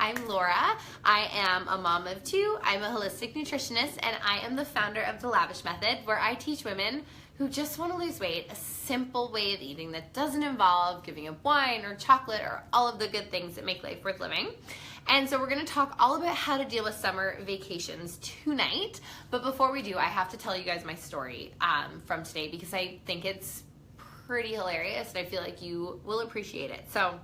I'm Laura. I am a mom of two. I'm a holistic nutritionist, and I am the founder of The Lavish Method, where I teach women who just want to lose weight a simple way of eating that doesn't involve giving up wine or chocolate or all of the good things that make life worth living. And so we're going to talk all about how to deal with summer vacations tonight. But before we do, I have to tell you guys my story from today, because I think it's pretty hilarious and I feel like you will appreciate it. So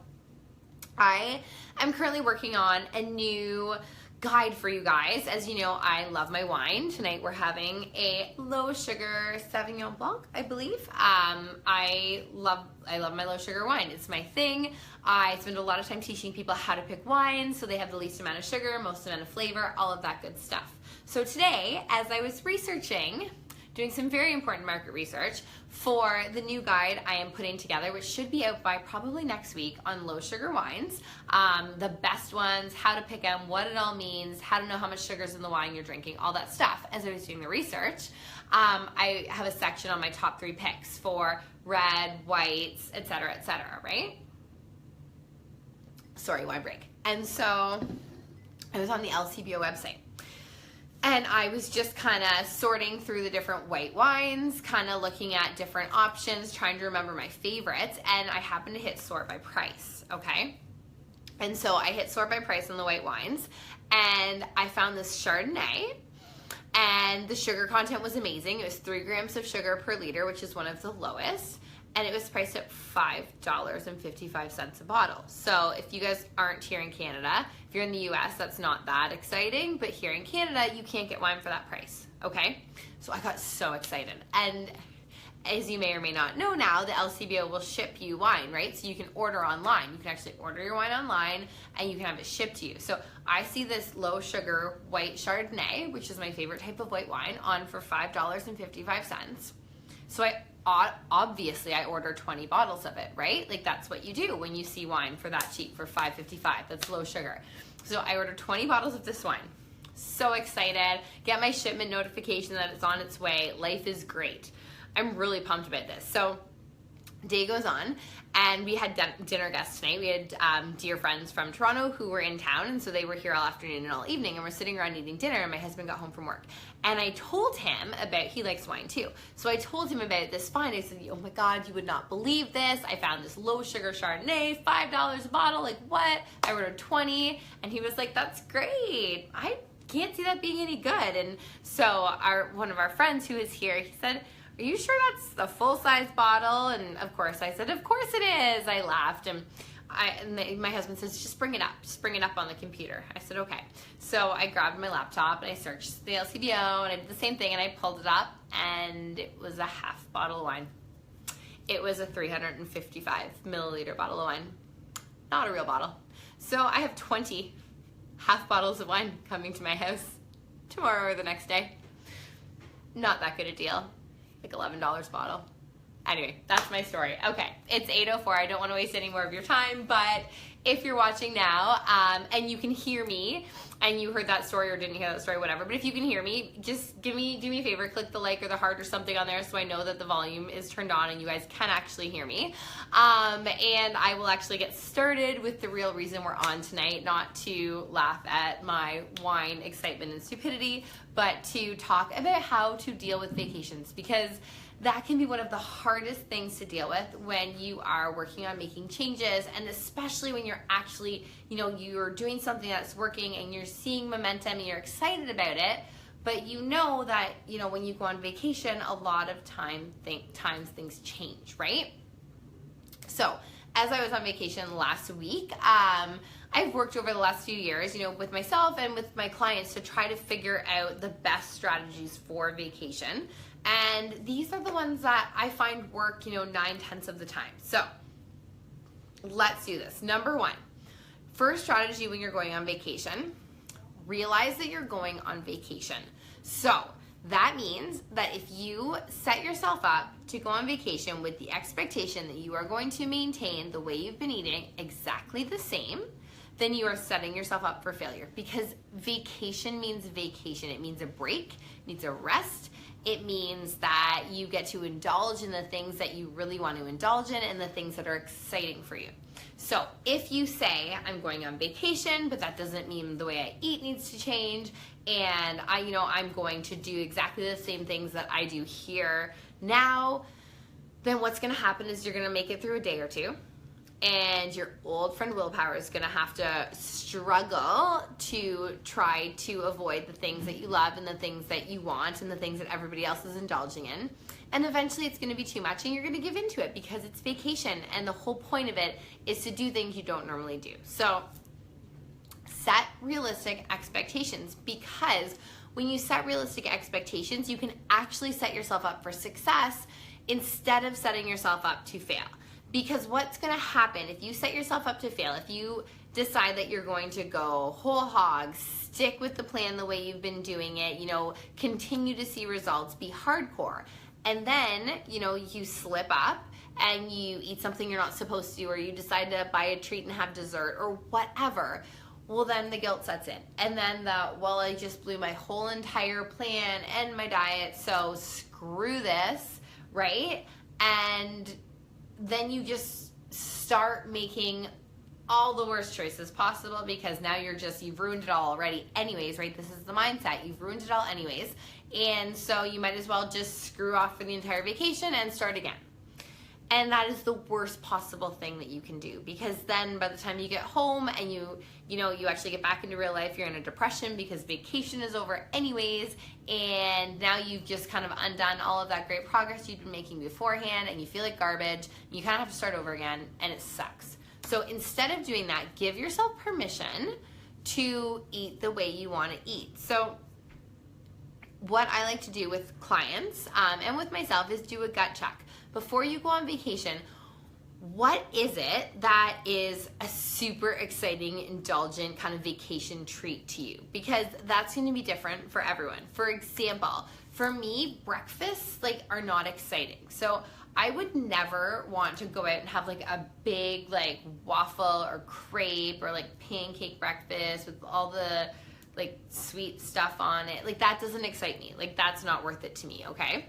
I am currently working on a new guide for you guys. As you know, I love my wine. Tonight we're having a low sugar Sauvignon Blanc, I believe. I love my low sugar wine. It's my thing. I spend a lot of time teaching people how to pick wines so they have the least amount of sugar, most amount of flavor, all of that good stuff. So today, as I was researching, doing some very important market research for the new guide I am putting together, which should be out by probably next week, on low sugar wines, the best ones, how to pick them, what it all means, how to know how much sugar's in the wine you're drinking, all that stuff. As I was doing the research, I have a section on my top 3 picks for red, whites, etc., right? Sorry, wine break. And so I was on the LCBO website. And I was just kind of sorting through the different white wines, kind of looking at different options, trying to remember my favorites, and I happened to hit sort by price, okay? And so I hit sort by price on the white wines, and I found this Chardonnay, and the sugar content was amazing. It was 3 grams of sugar per liter, which is one of the lowest, and it was priced at $5.55 a bottle. So if you guys aren't here in Canada, if you're in the US, that's not that exciting, but here in Canada, you can't get wine for that price, okay? So I got so excited. And as you may or may not know now, the LCBO will ship you wine, right? So you can order online. You can actually order your wine online and you can have it shipped to you. So I see this low sugar white Chardonnay, which is my favorite type of white wine, on for $5.55. So obviously I ordered 20 bottles of it, right? Like that's what you do when you see wine for that cheap, for $5.55. That's low sugar. So I ordered 20 bottles of this wine. So excited. Get my shipment notification that it's on its way. Life is great. I'm really pumped about this. So day goes on, and we had dinner guests tonight. We had dear friends from Toronto who were in town, and so they were here all afternoon and all evening, and we're sitting around eating dinner, and my husband got home from work. And I told him about, he likes wine too, so I told him about this wine. I said, oh my God, you would not believe this. I found this low sugar Chardonnay, $5 a bottle, like what? I ordered 20, and he was like, that's great. I can't see that being any good. And so one of our friends who is here, he said, are you sure that's a full-size bottle? And of course I said, of course it is. I laughed, and my husband says, just bring it up on the computer. I said, okay. So I grabbed my laptop and I searched the LCBO, and I did the same thing, and I pulled it up, and it was a half bottle of wine. It was a 355 milliliter bottle of wine. Not a real bottle. So I have 20 half bottles of wine coming to my house tomorrow or the next day. Not that good a deal. Like $11 bottle. Anyway, that's my story. Okay, it's 8:04. I don't want to waste any more of your time, but if you're watching now and you can hear me, and you heard that story or didn't hear that story, whatever, but if you can hear me, just do me a favor, click the like or the heart or something on there so I know that the volume is turned on and you guys can actually hear me. And I will actually get started with the real reason we're on tonight, not to laugh at my wine excitement and stupidity, but to talk about how to deal with vacations, because that can be one of the hardest things to deal with when you are working on making changes, and especially when you're actually, you're doing something that's working and you're seeing momentum and you're excited about it, but you know that, when you go on vacation, a lot of times things change, right? So as I was on vacation last week, I've worked over the last few years, with myself and with my clients to try to figure out the best strategies for vacation. And these are the ones that I find work, 9/10 of the time. So let's do this. Number 1, first strategy when you're going on vacation, realize that you're going on vacation. So that means that if you set yourself up to go on vacation with the expectation that you are going to maintain the way you've been eating exactly the same, then you are setting yourself up for failure, because vacation means vacation. It means a break, it means a rest. It means that you get to indulge in the things that you really want to indulge in and the things that are exciting for you. So if you say I'm going on vacation, but that doesn't mean the way I eat needs to change, and I'm going to do exactly the same things that I do here now, then what's going to happen is you're going to make it through a day or two, and your old friend willpower is going to have to struggle to try to avoid the things that you love and the things that you want and the things that everybody else is indulging in. And eventually it's going to be too much and you're going to give into it because it's vacation, and the whole point of it is to do things you don't normally do. So set realistic expectations, because when you set realistic expectations, you can actually set yourself up for success instead of setting yourself up to fail. Because what's going to happen if you set yourself up to fail, if you decide that you're going to go whole hog, stick with the plan the way you've been doing it, continue to see results, be hardcore, and then, you slip up and you eat something you're not supposed to, or you decide to buy a treat and have dessert or whatever, well, then the guilt sets in. And then I just blew my whole entire plan and my diet, so screw this, right? And then you just start making all the worst choices possible, because now you've ruined it all already anyways, right? This is the mindset. You've ruined it all anyways. And so you might as well just screw off for the entire vacation and start again. And that is the worst possible thing that you can do, because then by the time you get home and you actually get back into real life, you're in a depression because vacation is over anyways, and now you've just kind of undone all of that great progress you've been making beforehand, and you feel like garbage. You kind of have to start over again, and it sucks. So instead of doing that, give yourself permission to eat the way you want to eat. So what I like to do with clients and with myself is do a gut check. Before you go on vacation, what is it that is a super exciting, indulgent kind of vacation treat to you? Because that's going to be different for everyone. For example, for me, breakfasts are not exciting. So I would never want to go out and have a big waffle or crepe or pancake breakfast with all the sweet stuff on it. That doesn't excite me. That's not worth it to me, okay?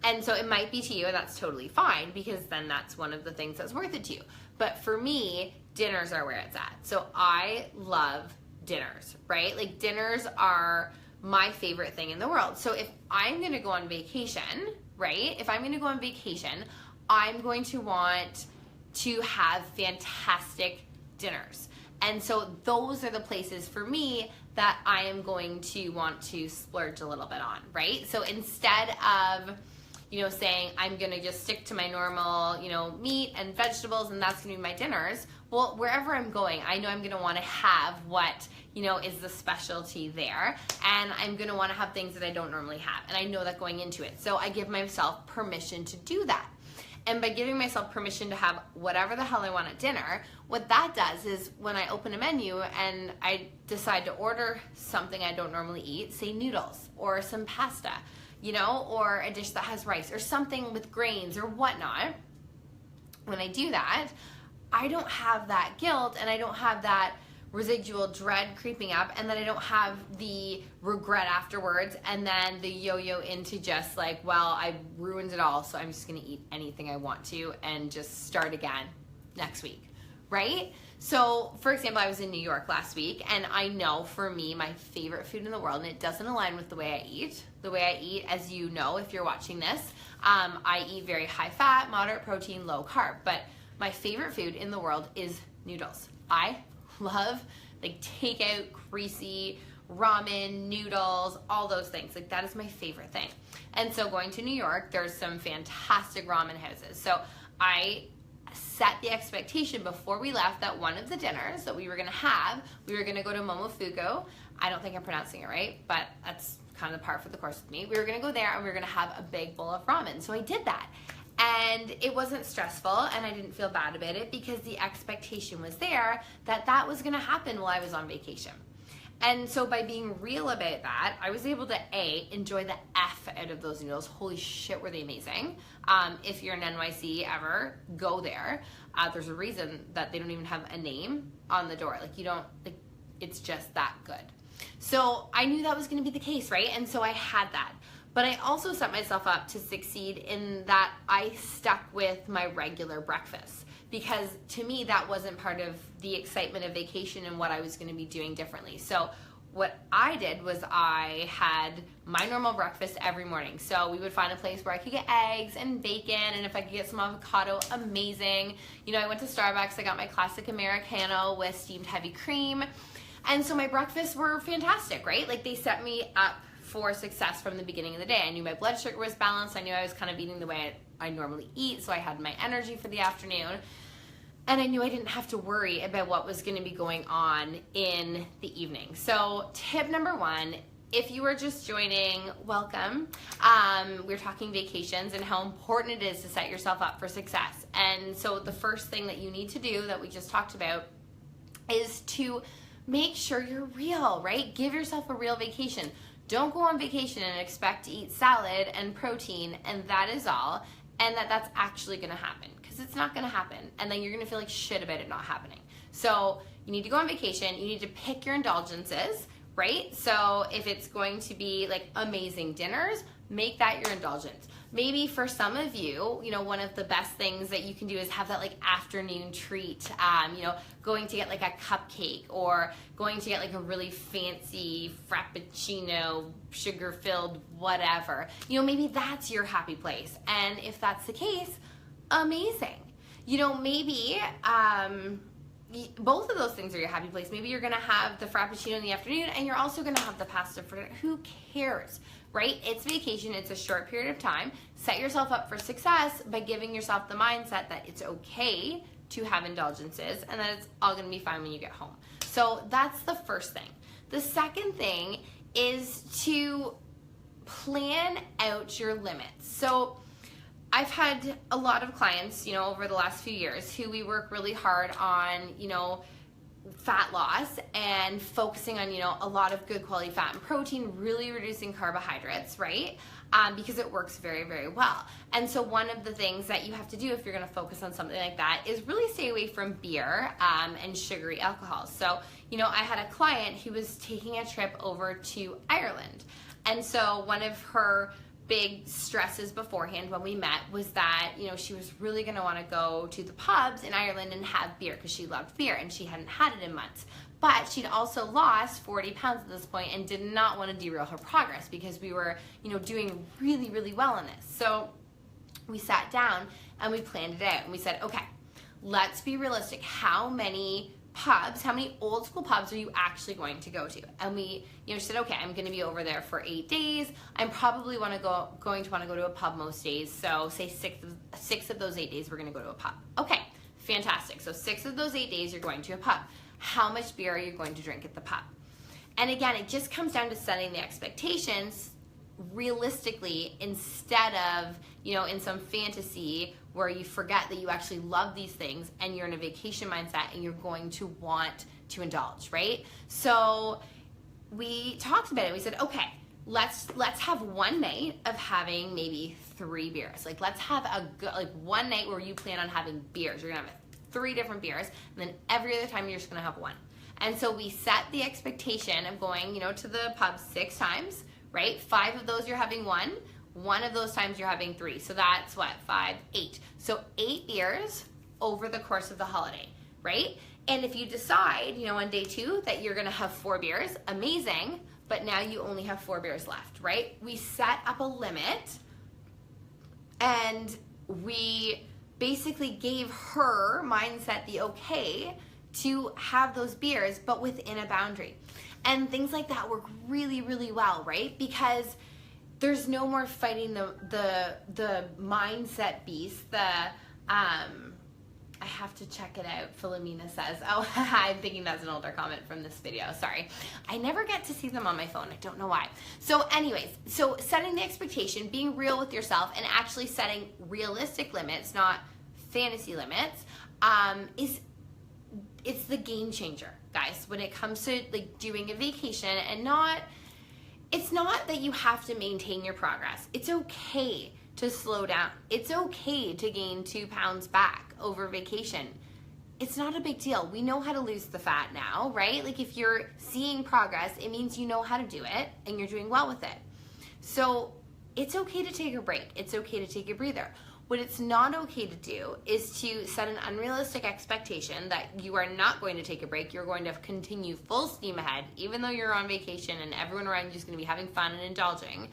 And so it might be to you, and that's totally fine, because then that's one of the things that's worth it to you. But for me, dinners are where it's at. So I love dinners, right? Dinners are my favorite thing in the world. So if I'm going to go on vacation, right? If I'm going to go on vacation, I'm going to want to have fantastic dinners. And so those are the places for me that I am going to want to splurge a little bit on, right? So instead of saying I'm going to just stick to my normal, meat and vegetables and that's going to be my dinners, well, wherever I'm going, I know I'm going to want to have what, is the specialty there, and I'm going to want to have things that I don't normally have, and I know that going into it. So I give myself permission to do that. And by giving myself permission to have whatever the hell I want at dinner, what that does is when I open a menu and I decide to order something I don't normally eat, say noodles or some pasta, or a dish that has rice or something with grains or whatnot, when I do that, I don't have that guilt and I don't have that residual dread creeping up, and then I don't have the regret afterwards, and then the yo-yo into just I ruined it all, so I'm just gonna eat anything I want to and just start again next week, right? So for example, I was in New York last week, and I know for me, my favorite food in the world, and it doesn't align with the way I eat, as you know if you're watching this, I eat very high fat, moderate protein, low carb, but my favorite food in the world is noodles. I love takeout, greasy, ramen, noodles, all those things. That is my favorite thing. And so going to New York, there's some fantastic ramen houses. So I set the expectation before we left that one of the dinners that we were we were gonna go to Momofuku. I don't think I'm pronouncing it right, but that's kind of par for the course with me. We were gonna go there and we were gonna have a big bowl of ramen. So I did that. And it wasn't stressful, and I didn't feel bad about it because the expectation was there that was going to happen while I was on vacation. And so by being real about that, I was able to enjoy the F out of those noodles. Holy shit, were they amazing. If you're in NYC ever, go there. There's a reason that they don't even have a name on the door. It's just that good. So I knew that was going to be the case, right? And so I had that. But I also set myself up to succeed in that I stuck with my regular breakfast, because to me that wasn't part of the excitement of vacation and what I was going to be doing differently. So what I did was I had my normal breakfast every morning. So we would find a place where I could get eggs and bacon, and if I could get some avocado, amazing. You know, I went to Starbucks, I got my classic Americano with steamed heavy cream. And so my breakfasts were fantastic, right? Like they set me up for success from the beginning of the day. I knew my blood sugar was balanced. I knew I was kind of eating the way I normally eat, so I had my energy for the afternoon. And I knew I didn't have to worry about what was going to be going on in the evening. So tip number one, if you are just joining, welcome. We're talking vacations and how important it is to set yourself up for success. And so the first thing that you need to do that we just talked about is to make sure you're real, right? Give yourself a real vacation. Don't go on vacation and expect to eat salad and protein and that is all, and that's actually going to happen, because it's not going to happen, and then you're going to feel like shit about it not happening. So you need to go on vacation. You need to pick your indulgences, right? So if it's going to be like amazing dinners, make that your indulgence. Maybe for some of you, you know, one of the best things that you can do is have that like afternoon treat, you know, going to get like a cupcake or going to get like a really fancy frappuccino, sugar-filled whatever. You know, maybe that's your happy place. And if that's the case, amazing. You know, maybe both of those things are your happy place. Maybe you're gonna have the frappuccino in the afternoon and you're also gonna have the pasta for dinner. Who cares, right? It's vacation, it's a short period of time. Set yourself up for success by giving yourself the mindset that it's okay to have indulgences and that it's all gonna be fine when you get home. So that's the first thing. The second thing is to plan out your limits. So I've had a lot of clients, you know, over the last few years who we work really hard on, you know, fat loss and focusing on, you know, a lot of good quality fat and protein, really reducing carbohydrates, right? Because it works very, very well. And so one of the things that you have to do if you're going to focus on something like that is really stay away from beer and sugary alcohol. So, you know, I had a client who was taking a trip over to Ireland. And so one of her big stresses beforehand when we met was that, you know, she was really going to want to go to the pubs in Ireland and have beer because she loved beer and she hadn't had it in months. But she'd also lost 40 pounds at this point and did not want to derail her progress because we were, you know, doing really, really well in this. So we sat down and we planned it out and we said, okay, let's be realistic. How many pubs, how many old school pubs are you actually going to go to? And we, you know, said, okay, I'm going to be over there for 8 days. I'm probably going to want to go to a pub most days. So say six of those 8 days we're going to go to a pub. Okay, fantastic. So 6 of those 8 days you're going to a pub. How much beer are you going to drink at the pub? And again, it just comes down to setting the expectations realistically instead of, you know, in some fantasy where you forget that you actually love these things and you're in a vacation mindset and you're going to want to indulge, right? So we talked about it. We said, okay, let's have one night of having maybe 3 beers. Like let's have one night where you plan on having beers. You're gonna have 3 different beers, and then every other time you're just gonna have 1. And so we set the expectation of going, you know, to the pub 6 times, right? 5 of those you're having 1. 1 of those times you're having 3. So that's what, 5, 8. So 8 beers over the course of the holiday, right? And if you decide, you know, on day 2 that you're gonna have 4 beers, amazing, but now you only have 4 beers left, right? We set up a limit and we basically gave her mindset the okay to have those beers, but within a boundary. And things like that work really, really well, right? Because there's no more fighting the mindset beast. I have to check it out. Philomena says, oh, I'm thinking that's an older comment from this video. Sorry. I never get to see them on my phone. I don't know why. So anyways, so setting the expectation, being real with yourself and actually setting realistic limits, not fantasy limits, it's the game changer, guys, when it comes to like doing a vacation. And it's not that you have to maintain your progress. It's okay to slow down. It's okay to gain 2 pounds back over vacation. It's not a big deal. We know how to lose the fat now, right? Like if you're seeing progress, it means you know how to do it and you're doing well with it. So it's okay to take a break. It's okay to take a breather. What it's not okay to do is to set an unrealistic expectation that you are not going to take a break. You're going to continue full steam ahead, even though you're on vacation and everyone around you is going to be having fun and indulging.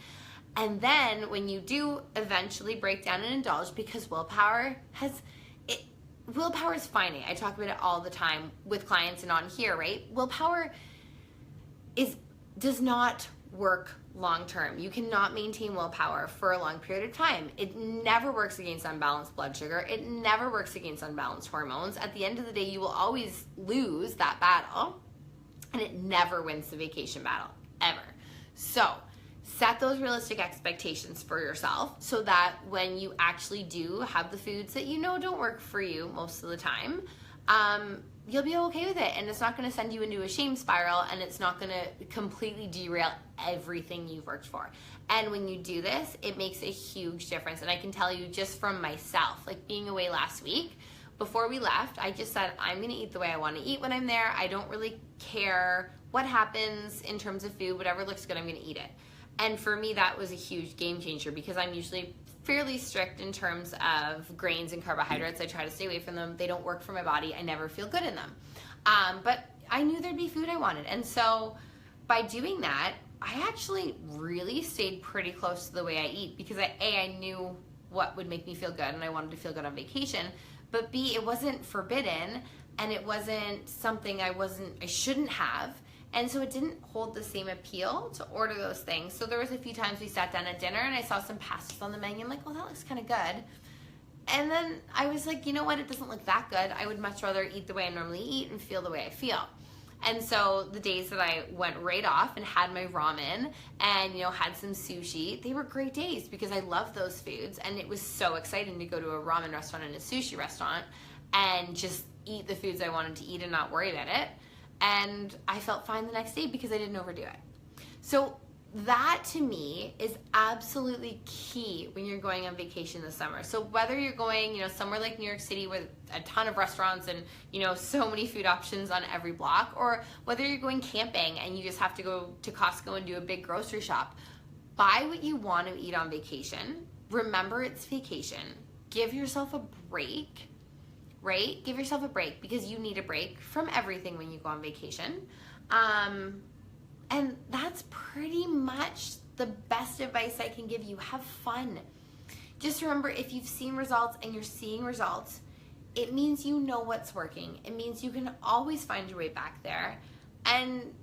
And then when you do eventually break down and indulge, because willpower is finite. I talk about it all the time with clients and on here, right? Willpower does not work long term. You cannot maintain willpower for a long period of time. It never works against unbalanced blood sugar. It never works against unbalanced hormones. At the end of the day, you will always lose that battle, and it never wins the vacation battle, ever. So set those realistic expectations for yourself so that when you actually do have the foods that you know don't work for you most of the time, you'll be okay with it, and it's not going to send you into a shame spiral, and it's not going to completely derail everything you've worked for. And when you do this, it makes a huge difference. And I can tell you just from myself, like being away last week, before we left, I just said, I'm going to eat the way I want to eat when I'm there. I don't really care what happens in terms of food. Whatever looks good, I'm going to eat it. And for me, that was a huge game changer because I'm usually fairly strict in terms of grains and carbohydrates. I try to stay away from them. They don't work for my body. I never feel good in them. But I knew there'd be food I wanted. And so by doing that, I actually really stayed pretty close to the way I eat because I knew what would make me feel good and I wanted to feel good on vacation. But B, it wasn't forbidden and it wasn't something I shouldn't have. And so it didn't hold the same appeal to order those things. So there was a few times we sat down at dinner and I saw some pastas on the menu. I'm like, well, that looks kind of good. And then I was like, you know what? It doesn't look that good. I would much rather eat the way I normally eat and feel the way I feel. And so the days that I went right off and had my ramen and, had some sushi, they were great days because I love those foods. And it was so exciting to go to a ramen restaurant and a sushi restaurant and just eat the foods I wanted to eat and not worry about it. And I felt fine the next day because I didn't overdo it. So that to me is absolutely key when you're going on vacation this summer. So whether you're going, somewhere like New York City with a ton of restaurants and, so many food options on every block, or whether you're going camping and you just have to go to Costco and do a big grocery shop, buy what you want to eat on vacation. Remember it's vacation. Give yourself a break. Right? Give yourself a break because you need a break from everything when you go on vacation. And that's pretty much the best advice I can give you. Have fun. Just remember, if you've seen results and you're seeing results, it means you know what's working. It means you can always find your way back there. And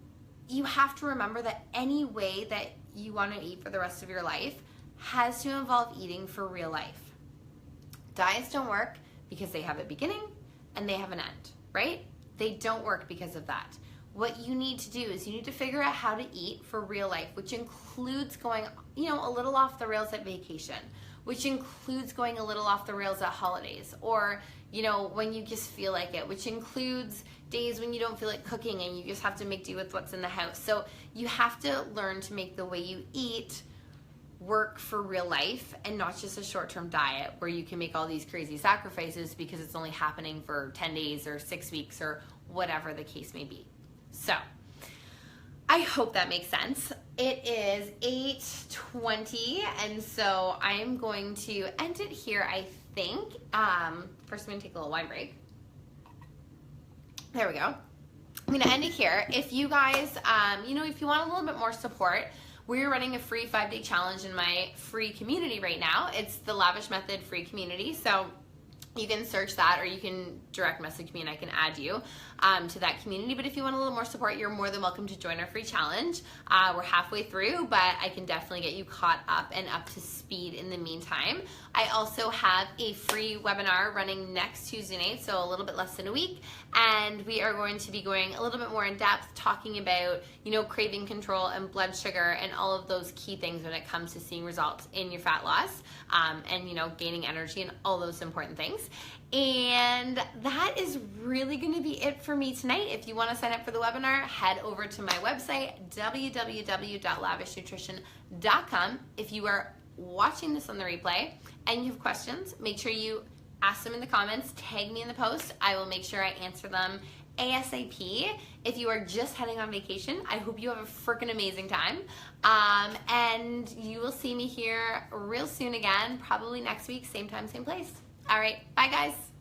you have to remember that any way that you want to eat for the rest of your life has to involve eating for real life. Diets don't work because they have a beginning and they have an end, right? They don't work because of that. What you need to do is you need to figure out how to eat for real life, which includes going, a little off the rails at vacation, which includes going a little off the rails at holidays, or, when you just feel like it, which includes days when you don't feel like cooking and you just have to make do with what's in the house. So you have to learn to make the way you eat work for real life and not just a short-term diet where you can make all these crazy sacrifices because it's only happening for 10 days or 6 weeks or whatever the case may be. So I hope that makes sense. It is 8:20 and so I am going to end it here, I think. First I'm going to take a little wine break. There we go. I'm going to end it here. If you guys, if you want a little bit more support, we're running a free 5-day challenge in my free community right now. It's the Lavish Method free community. So you can search that or you can direct message me and I can add you to that community. But if you want a little more support, you're more than welcome to join our free challenge. We're halfway through, but I can definitely get you caught up and up to speed in the meantime. I also have a free webinar running next Tuesday night, so a little bit less than a week. And we are going to be going a little bit more in depth, talking about, craving control and blood sugar and all of those key things when it comes to seeing results in your fat loss and, gaining energy and all those important things. And that is really going to be it for me tonight. If you want to sign up for the webinar, head over to my website, www.lavishnutrition.com. If you are watching this on the replay and you have questions, make sure you ask them in the comments, tag me in the post. I will make sure I answer them ASAP. If you are just heading on vacation, I hope you have a freaking amazing time. And you will see me here real soon again, probably next week, same time, same place. All right, bye guys.